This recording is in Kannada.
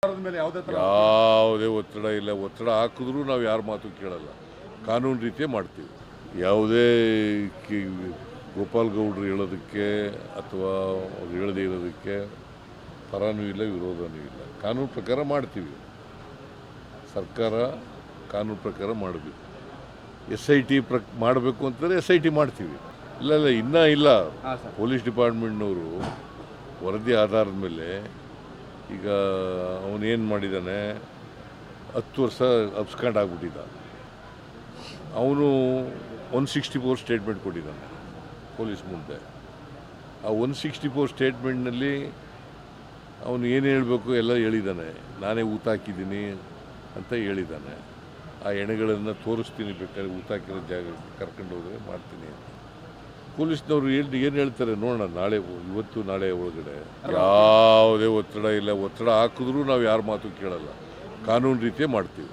ಮೇಲೆ ಯಾವುದೇ ಒತ್ತಡ ಇಲ್ಲ. ಒತ್ತಡ ಹಾಕಿದ್ರೂ ನಾವು ಯಾರ ಮಾತು ಕೇಳಲ್ಲ, ಕಾನೂನು ರೀತಿಯೇ ಮಾಡ್ತೀವಿ. ಯಾವುದೇ ಗೋಪಾಲ್ ಗೌಡರು ಹೇಳೋದಕ್ಕೆ ಅಥವಾ ಅವ್ರು ಹೇಳದೇ ಇರೋದಕ್ಕೆ ಪರನೂ ಇಲ್ಲ, ವಿರೋಧನೂ ಇಲ್ಲ. ಕಾನೂನು ಪ್ರಕಾರ ಮಾಡ್ತೀವಿ. ಸರ್ಕಾರ ಕಾನೂನು ಪ್ರಕಾರ ಮಾಡಬೇಕು. SIT ಮಾಡಬೇಕು ಅಂತಂದರೆ SIT ಮಾಡ್ತೀವಿ. ಇಲ್ಲ ಇನ್ನೂ ಇಲ್ಲ. ಪೊಲೀಸ್ ಡಿಪಾರ್ಟ್ಮೆಂಟ್ನವರು ವರದಿ ಆಧಾರದ ಮೇಲೆ ಈಗ ಅವನೇನು ಮಾಡಿದ್ದಾನೆ, 10 ವರ್ಷ ಅಬ್ಸ್ಕಾಂಡ್ ಆಗಿಬಿಟ್ಟಿದ್ದ. ಅವನು 164 ಸ್ಟೇಟ್ಮೆಂಟ್ ಕೊಟ್ಟಿದ್ದಾನೆ ಪೊಲೀಸ್ ಮುಂದೆ. ಆ 164 ಸ್ಟೇಟ್ಮೆಂಟ್ನಲ್ಲಿ ಅವನು ಏನು ಹೇಳಬೇಕು ಎಲ್ಲ ಹೇಳಿದ್ದಾನೆ. ನಾನೇ ಊತ ಹಾಕಿದ್ದೀನಿ ಅಂತ ಹೇಳಿದ್ದಾನೆ. ಆ ಎಣೆಗಳನ್ನು ತೋರಿಸ್ತೀನಿ, ಬೇಕಾದ್ರೆ ಊತ ಹಾಕಿರೋ ಜಾಗ ಕರ್ಕೊಂಡು ಹೋದರೆ ಮಾಡ್ತೀನಿ ಅಂತ. ಪೊಲೀಸ್ನವರು ಏನು ಹೇಳ್ತಾರೆ ನೋಡೋಣ, ಇವತ್ತು ನಾಳೆ ಒಳಗಡೆ. ಯಾವುದೇ ಒತ್ತಡ ಇಲ್ಲ. ಒತ್ತಡ ಹಾಕಿದ್ರೂ ನಾವು ಯಾರ ಮಾತು ಕೇಳಲ್ಲ, ಕಾನೂನು ರೀತಿಯೇ ಮಾಡ್ತೀವಿ.